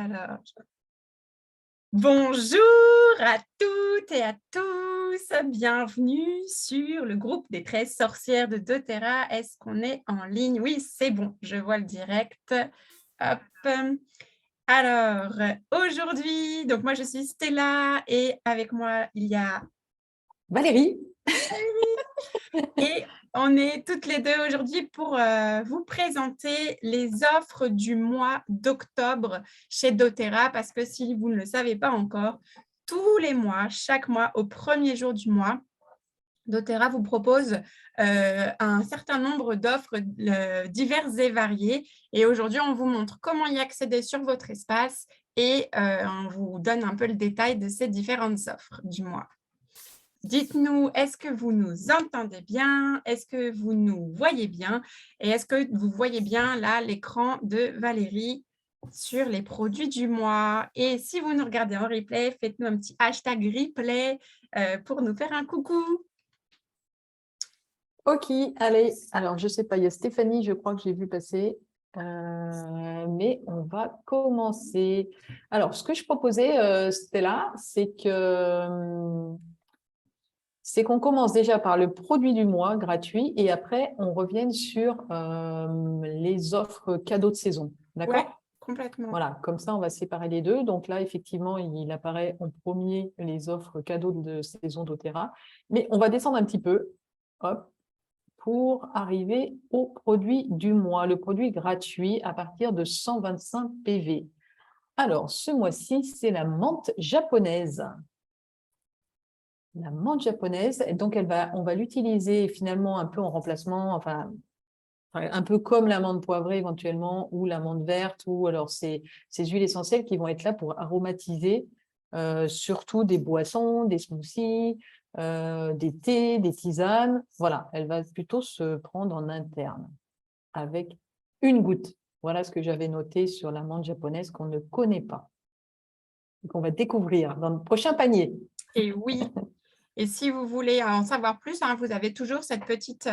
Alors, bonjour à toutes et à tous, bienvenue sur le groupe des 13 sorcières de doTERRA. Est-ce qu'on est en ligne? Oui, c'est bon, je vois le direct. Hop. Alors, aujourd'hui, donc moi je suis Stella et avec moi il y a Valérie. et on est toutes les deux aujourd'hui pour vous présenter les offres du mois d'octobre chez doTERRA parce que si vous ne le savez pas encore, tous les mois, chaque mois, au premier jour du mois, doTERRA vous propose un certain nombre d'offres diverses et variées. Et aujourd'hui, on vous montre comment y accéder sur votre espace et on vous donne un peu le détail de ces différentes offres du mois. Dites-nous, est-ce que vous nous entendez bien? Est-ce que vous nous voyez bien? Et est-ce que vous voyez bien là l'écran de Valérie sur les produits du mois? Et si vous nous regardez en replay, faites-nous un petit hashtag replay pour nous faire un coucou. Ok, allez. Alors, je ne sais pas, il y a Stéphanie, je crois que j'ai vu passer. Mais on va commencer. Alors, ce que je proposais, Stella, c'est qu'on commence déjà par le produit du mois gratuit et après, on revienne sur les offres cadeaux de saison. Ouais, D'accord? complètement. Voilà, comme ça, on va séparer les deux. Donc là, effectivement, il apparaît en premier les offres cadeaux de saison doTERRA. Mais on va descendre un petit peu. Hop. Pour arriver au produit du mois, le produit gratuit à partir de 125 PV. Alors, ce mois-ci, c'est la menthe japonaise. La menthe japonaise, donc on va l'utiliser finalement un peu en remplacement, enfin, un peu comme la menthe poivrée éventuellement, ou la menthe verte, ou alors ces huiles essentielles qui vont être là pour aromatiser surtout des boissons, des smoothies, des thés, des tisanes. Voilà, elle va plutôt se prendre en interne avec une goutte. Voilà ce que j'avais noté sur la menthe japonaise qu'on ne connaît pas et qu'on va découvrir dans le prochain panier. Et oui. Et si vous voulez en savoir plus, hein, vous avez toujours cette petite,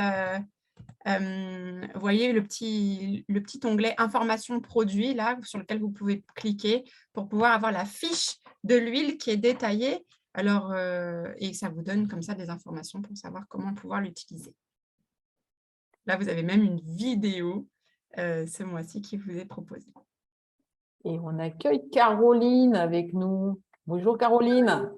vous voyez le petit onglet information produit là sur lequel vous pouvez cliquer pour pouvoir avoir la fiche de l'huile qui est détaillée. Alors, et ça vous donne comme ça des informations pour savoir comment pouvoir l'utiliser. Là, vous avez même une vidéo ce mois-ci qui vous est proposée. Et on accueille Caroline avec nous. Bonjour Caroline.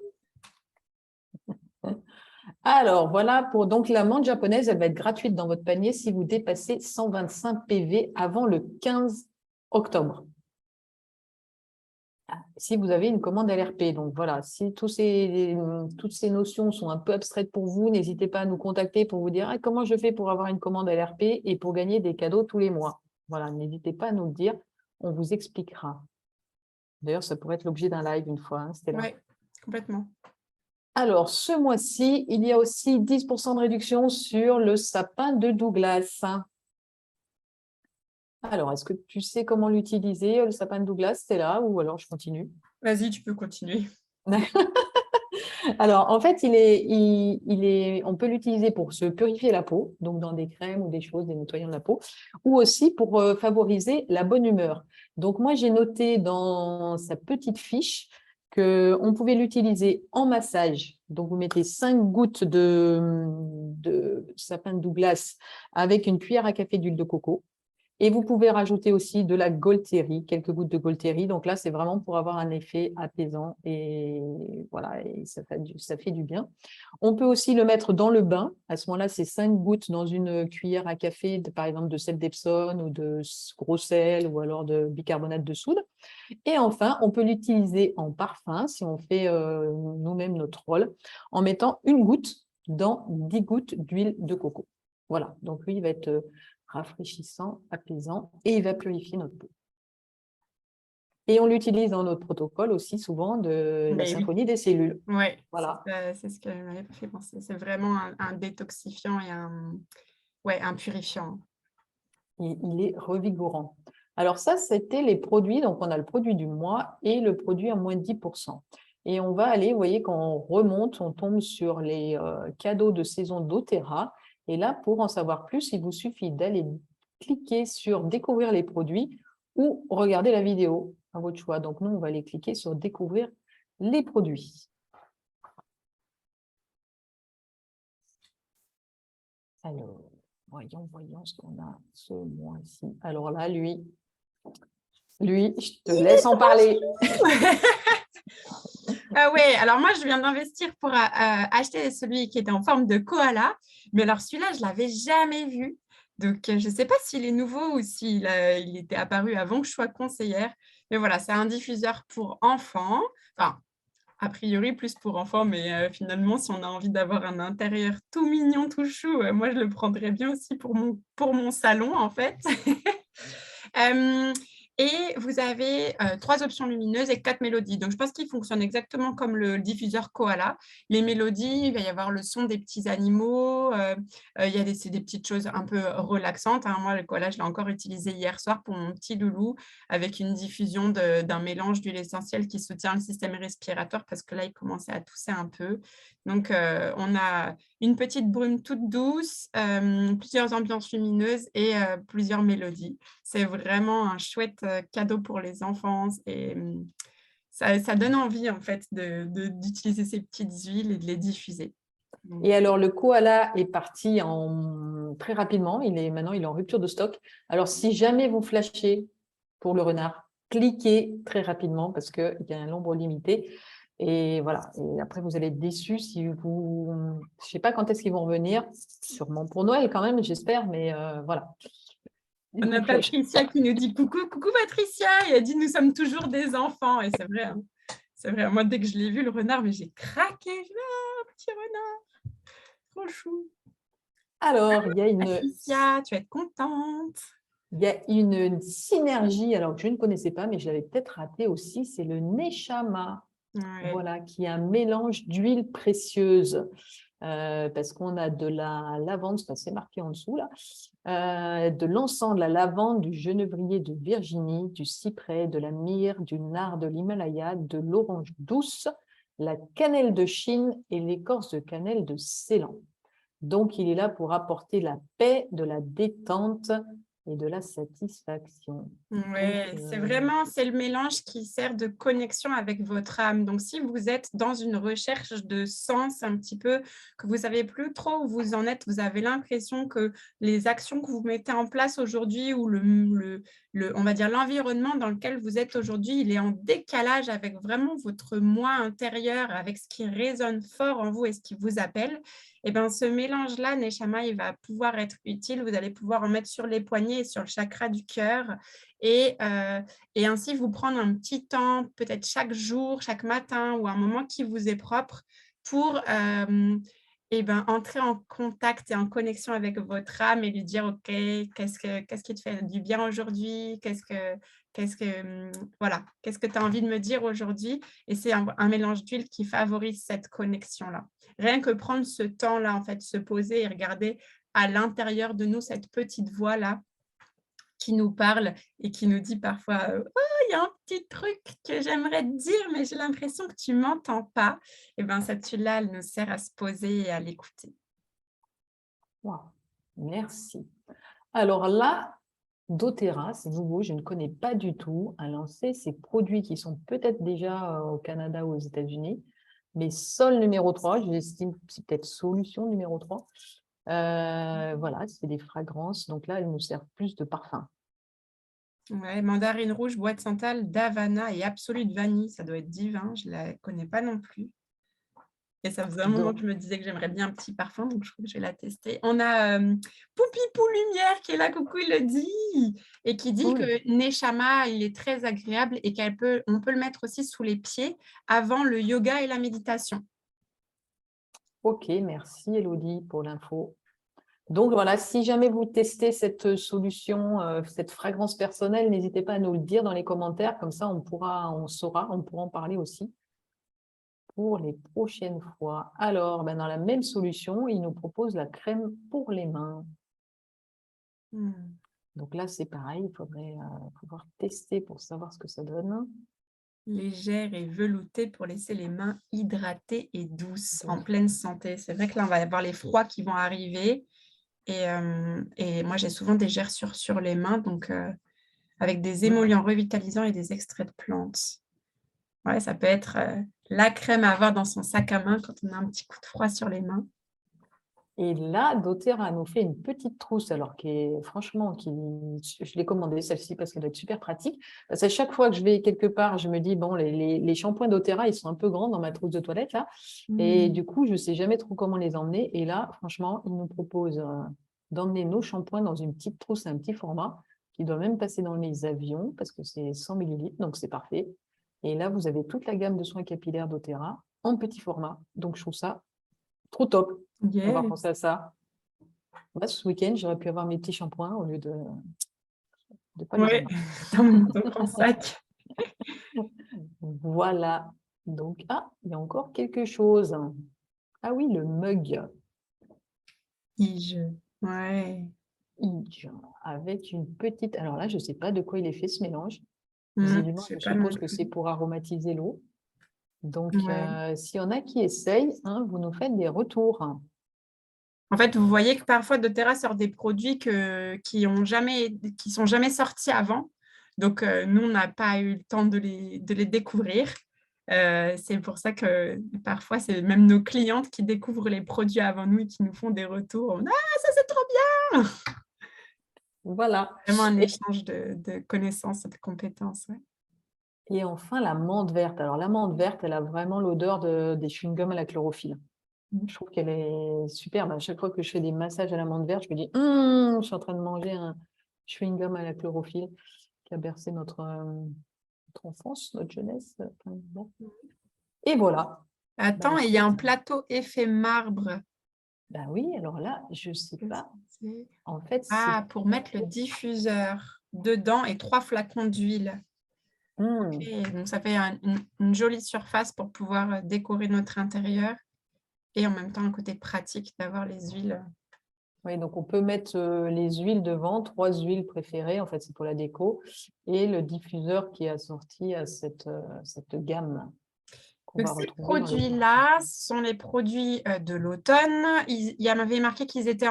Alors, voilà pour donc la menthe japonaise, elle va être gratuite dans votre panier si vous dépassez 125 PV avant le 15 octobre. Si vous avez une commande LRP. Donc voilà, si toutes ces notions sont un peu abstraites pour vous, n'hésitez pas à nous contacter pour vous dire comment je fais pour avoir une commande LRP et pour gagner des cadeaux tous les mois. Voilà, n'hésitez pas à nous le dire, on vous expliquera. D'ailleurs, ça pourrait être l'objet d'un live une fois, hein, Stella. Oui, complètement. Alors, ce mois-ci, il y a aussi 10% de réduction sur le sapin de Douglas. Alors, est-ce que tu sais comment l'utiliser, le sapin de Douglas, c'est là, ou alors je continue? Vas-y, tu peux continuer. Alors, en fait, on peut l'utiliser pour se purifier la peau, donc dans des crèmes ou des choses, des nettoyants de la peau, ou aussi pour favoriser la bonne humeur. Donc, moi, j'ai noté dans sa petite fiche qu'on pouvait l'utiliser en massage. Donc, vous mettez 5 gouttes de sapin de Douglas avec une cuillère à café d'huile de coco. Et vous pouvez rajouter aussi de la Golterie, quelques gouttes de Golterie. Donc là, c'est vraiment pour avoir un effet apaisant et voilà, et ça fait du bien. On peut aussi le mettre dans le bain. À ce moment-là, c'est 5 gouttes dans une cuillère à café, par exemple de sel d'Epsom ou de gros sel ou alors de bicarbonate de soude. Et enfin, on peut l'utiliser en parfum si on fait nous-mêmes notre rôle en mettant une goutte dans 10 gouttes d'huile de coco. Voilà, donc lui, il va être rafraîchissant, apaisant et il va purifier notre peau. Et on l'utilise dans notre protocole aussi souvent de la symphonie des cellules. Oui, Voilà. c'est ce que m'avait fait penser. C'est vraiment un détoxifiant et un purifiant. Il est revigorant. Alors ça, c'était les produits. Donc, on a le produit du mois et le produit à moins de 10%. Et on va aller, vous voyez, quand on remonte, on tombe sur les cadeaux de saison doTERRA. Et là, pour en savoir plus, il vous suffit d'aller cliquer sur « Découvrir les produits » ou regarder la vidéo. à votre choix. Donc, nous, on va aller cliquer sur découvrir les produits. Alors, voyons ce qu'on a ce mois-ci. Alors là, lui, je te laisse en parler. Ah ouais, alors moi, je viens d'investir pour acheter celui qui était en forme de koala. Mais alors, celui-là, je ne l'avais jamais vu. Donc, je ne sais pas s'il est nouveau ou s'il il était apparu avant que je sois conseillère. Mais voilà, c'est un diffuseur pour enfants. Enfin, a priori, plus pour enfants. Mais finalement, si on a envie d'avoir un intérieur tout mignon, tout chou, moi, je le prendrais bien aussi pour mon salon, en fait. Euh, et vous avez 3 options lumineuses et 4 mélodies. Donc, je pense qu'il fonctionne exactement comme le diffuseur Koala. Les mélodies, il va y avoir le son des petits animaux. Il y a c'est des petites choses un peu relaxantes, hein. Moi, le Koala, je l'ai encore utilisé hier soir pour mon petit loulou avec une diffusion d'un mélange d'huile essentielle qui soutient le système respiratoire parce que là, il commençait à tousser un peu. Donc, on a une petite brume toute douce, plusieurs ambiances lumineuses et plusieurs mélodies. C'est vraiment un chouette cadeau pour les enfants et ça donne envie en fait d'utiliser ces petites huiles et de les diffuser. Et alors, le koala est parti très rapidement. Maintenant, il est en rupture de stock. Alors, si jamais vous flashez pour le renard, cliquez très rapidement parce qu'il y a un nombre limité. Et voilà. Et après, vous allez être déçus si vous... Je ne sais pas quand est-ce qu'ils vont revenir. Sûrement pour Noël quand même, j'espère. Mais voilà. On a Patricia qui nous dit coucou Patricia, et elle dit nous sommes toujours des enfants, et c'est vrai, hein. C'est vrai. Moi, dès que je l'ai vu, le renard, mais j'ai craqué. Petit renard, trop chou. Alors, il y a Patricia, tu vas être contente. une synergie, alors que je ne connaissais pas, mais je l'avais peut-être raté aussi, c'est le Neshama. Ouais. Voilà, qui est un mélange d'huiles précieuses. Parce qu'on a de la lavande, c'est marqué en dessous là, de l'encens, de la lavande, du genévrier de Virginie, du cyprès, de la myrrhe, du nard de l'Himalaya, de l'orange douce, la cannelle de Chine et l'écorce de cannelle de Ceylan. Donc, il est là pour apporter la paix, de la détente et de la satisfaction. Ouais, c'est le mélange qui sert de connexion avec votre âme. Donc, si vous êtes dans une recherche de sens un petit peu, que vous savez plus trop où vous en êtes, vous avez l'impression que les actions que vous mettez en place aujourd'hui ou on va dire l'environnement dans lequel vous êtes aujourd'hui, il est en décalage avec vraiment votre moi intérieur, avec ce qui résonne fort en vous et ce qui vous appelle. Et bien, ce mélange-là, Neshama, il va pouvoir être utile. Vous allez pouvoir en mettre sur les poignets et sur le chakra du cœur. Et ainsi, vous prendre un petit temps, peut-être chaque jour, chaque matin ou un moment qui vous est propre pour entrer en contact et en connexion avec votre âme et lui dire, OK, qu'est-ce qui te fait du bien aujourd'hui? Qu'est-ce que tu as envie de me dire aujourd'hui? Et c'est un mélange d'huile qui favorise cette connexion-là. Rien que prendre ce temps-là, en fait, se poser et regarder à l'intérieur de nous cette petite voix-là qui nous parle et qui nous dit parfois oh, il y a un petit truc que j'aimerais te dire, mais j'ai l'impression que tu ne m'entends pas. Et bien, cette huile-là, elle nous sert à se poser et à l'écouter. Wow. Merci. Alors là, doTERRA, c'est nouveau, je ne connais pas du tout, a lancé ces produits qui sont peut-être déjà au Canada ou aux États-Unis, mais Sol numéro 3, j'estime c'est peut-être solution numéro 3. Voilà, c'est des fragrances, donc là, elles nous servent plus de parfum. Ouais, mandarine rouge, boîte de santal, d'Havana et absolue vanille, ça doit être divin, je ne la connais pas non plus. Et ça faisait un moment que je me disais que j'aimerais bien un petit parfum, donc je crois que je vais la tester. On a Poupipou Lumière qui est là, coucou, il le dit, et qui dit que Neshama, il est très agréable et on peut le mettre aussi sous les pieds avant le yoga et la méditation. Ok, merci Elodie pour l'info. Donc voilà, si jamais vous testez cette solution, cette fragrance personnelle, n'hésitez pas à nous le dire dans les commentaires, comme ça on pourra en parler aussi pour les prochaines fois. Alors, dans la même solution, il nous propose la crème pour les mains. Donc là, c'est pareil, il faudrait pouvoir tester pour savoir ce que ça donne. Légère et veloutée pour laisser les mains hydratées et douces, en pleine santé. C'est vrai que là, on va avoir les froids qui vont arriver. Et moi, j'ai souvent des gerçures sur les mains, donc avec des émollients revitalisants et des extraits de plantes. Ouais, ça peut être la crème à avoir dans son sac à main quand on a un petit coup de froid sur les mains. Et là, doTERRA nous fait une petite trousse, alors franchement, je l'ai commandée celle-ci parce qu'elle doit être super pratique. Parce qu'à chaque fois que je vais quelque part, je me dis, bon, les shampoings doTERRA, ils sont un peu grands dans ma trousse de toilette, là. Et du coup, je ne sais jamais trop comment les emmener. Et là, franchement, ils nous proposent d'emmener nos shampoings dans une petite trousse, un petit format, qui doit même passer dans les avions, parce que c'est 100 millilitres, donc c'est parfait. Et là, vous avez toute la gamme de soins capillaires doTERRA en petit format. Donc, je trouve ça trop top. On va Yeah. penser à ça. Moi, ce week-end, j'aurais pu avoir mes petits shampoings au lieu de ne pas les Ouais, emmener. dans mon grand sac. Voilà. Donc, il y a encore quelque chose. Ah oui, le mug. Ouais. Avec une petite. Alors là, je ne sais pas de quoi il est fait ce mélange. Je Visiblement, sais je pas non suppose que plus. c'est pour aromatiser l'eau. Donc, Ouais. s'il y en a qui essayent, vous nous faites des retours. En fait, vous voyez que parfois doTERRA sort des produits qui sont jamais sortis avant. Donc, nous, on n'a pas eu le temps de les découvrir. C'est pour ça que parfois, c'est même nos clientes qui découvrent les produits avant nous et qui nous font des retours. Ah, ça, c'est trop bien! Voilà. Vraiment un Et, échange de connaissances et de compétences. Ouais. et enfin, la menthe verte. Alors, la menthe verte, elle a vraiment l'odeur des chewing-gums à la chlorophylle. Je trouve qu'elle est superbe. À chaque fois que je fais des massages à la menthe verte, je me dis, je suis en train de manger un chewing-gum à la chlorophylle qui a bercé notre enfance, notre jeunesse. Enfin, bon. Et voilà. Attends, et il y a un plateau effet marbre. Ben oui, alors là, je ne sais Qu'est-ce pas. que c'est? En fait, c'est Ah, pour mettre le diffuseur dedans et 3 flacons d'huile. Hmm. Ok, donc ça fait une jolie surface pour pouvoir décorer notre intérieur et en même temps un côté pratique d'avoir les huiles. Oui, donc on peut mettre les huiles devant, 3 huiles préférées, en fait, c'est pour la déco, et le diffuseur qui est assorti à cette gamme qu'on Donc va ces retrouver dans les parfums. produits-là sont les produits de l'automne. Il y en avait marqué qu'ils étaient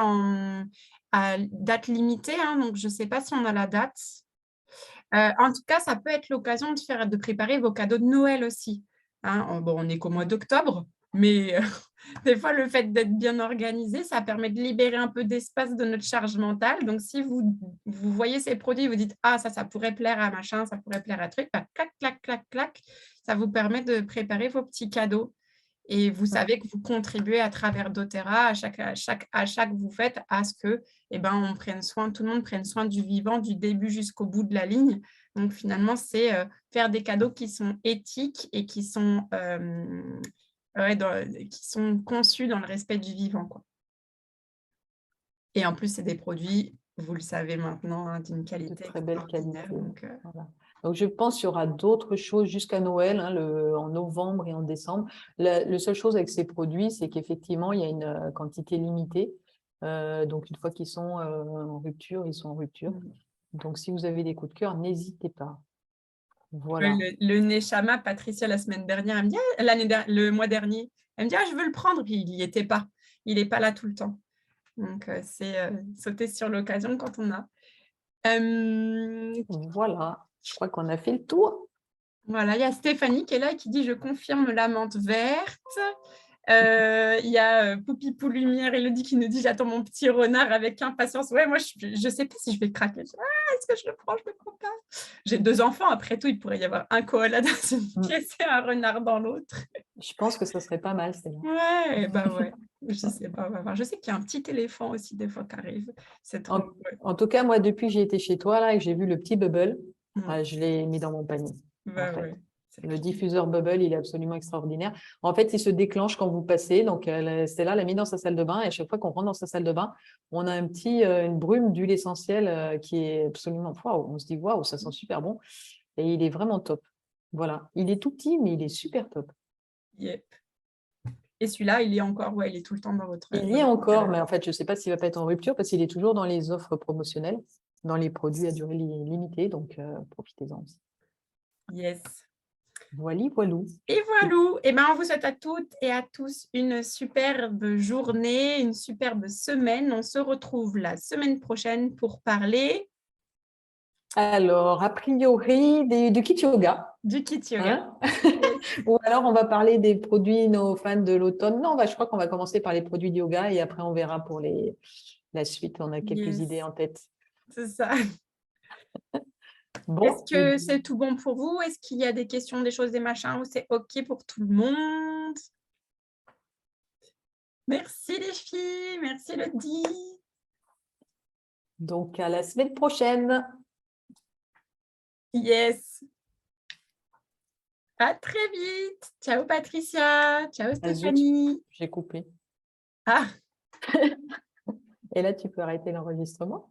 à date limitée, hein, donc je ne sais pas si on a la date. En tout cas, ça peut être l'occasion de préparer vos cadeaux de Noël aussi. Hein. On est qu'au mois d'octobre, mais des fois, le fait d'être bien organisé, ça permet de libérer un peu d'espace de notre charge mentale. Donc, si vous voyez ces produits, vous dites, ah, ça pourrait plaire à machin, ça pourrait plaire à truc, bah, clac, clac, clac, clac, ça vous permet de préparer vos petits cadeaux. Et vous savez que vous contribuez à travers doTERRA, à chaque achat que vous faites, à ce que on prenne soin, tout le monde prenne soin du vivant du début jusqu'au bout de la ligne. Donc finalement, c'est faire des cadeaux qui sont éthiques et qui sont conçus dans le respect du vivant, quoi. Et en plus, c'est des produits, vous le savez maintenant, hein, d'une De qualité très belle extraordinaire. qualité. Donc, Voilà. Donc, je pense qu'il y aura d'autres choses jusqu'à Noël, en novembre et en décembre. La seule chose avec ces produits, c'est qu'effectivement, il y a une quantité limitée. Donc, une fois qu'ils sont en rupture, ils sont en rupture. Donc, si vous avez des coups de cœur, n'hésitez pas. Voilà. le Neshama, Patricia, la semaine dernière, elle me dit, le mois dernier, elle me dit, ah, je veux le prendre, puis il n'y était pas. Il n'est pas là tout le temps. Donc, c'est sauter sur l'occasion quand on a. Voilà. Je crois qu'on a fait le tour. Voilà, il y a Stéphanie qui est là et qui dit, je confirme la menthe verte. Il y a Poupipou Lumière, Elodie qui nous dit, j'attends mon petit renard avec impatience. Ouais, moi, je ne sais pas si je vais craquer. Est-ce que je le prends? Je ne le prends pas. J'ai 2 enfants, après tout, il pourrait y avoir un koala dans une pièce et un renard dans l'autre. Je pense que ça serait pas mal, celle-là. Ouais, bah ouais. Je sais pas, on va voir. Je sais qu'il y a un petit éléphant aussi des fois qui arrive. C'est trop. En tout cas, moi, depuis que j'ai été chez toi là, et que j'ai vu le petit bubble, Ouais. je l'ai mis dans mon panier. Bah En fait. ouais. Le diffuseur bubble, il est absolument extraordinaire. En fait, il se déclenche quand vous passez. Donc, Stella l'a mis dans sa salle de bain. Et à chaque fois qu'on rentre dans sa salle de bain, on a une brume d'huile essentielle qui est absolument waouh. On se dit waouh, ça sent super bon. Et il est vraiment top. Voilà. Il est tout petit, mais il est super top. Yep. Et celui-là, il est encore, ouais, il est tout le temps dans votre. Il y est encore, mais en fait, je ne sais pas s'il va pas être en rupture parce qu'il est toujours dans les offres promotionnelles, dans les produits à durée limitée. Donc, profitez-en aussi. Yes. Voilà, voilou. Et voilà. Et ben, on vous souhaite à toutes et à tous une superbe journée, une superbe semaine. On se retrouve la semaine prochaine pour parler Alors, a priori, du kit yoga. Du kit yoga. Hein. Ou alors, on va parler des produits, nos fans de l'automne. Non, je crois qu'on va commencer par les produits de yoga et après, on verra pour la suite. On a quelques Yes, idées en tête. c'est ça. Est-ce Bon, que c'est tout bon pour vous? Est-ce qu'il y a des questions, des choses, des machins, ou c'est OK pour tout le monde? Merci les filles, merci Lodi. donc à la semaine prochaine. Yes. À très vite. Ciao Patricia. Ciao Ah, zut, Stéphanie. j'ai coupé. Ah. Et là, tu peux arrêter l'enregistrement.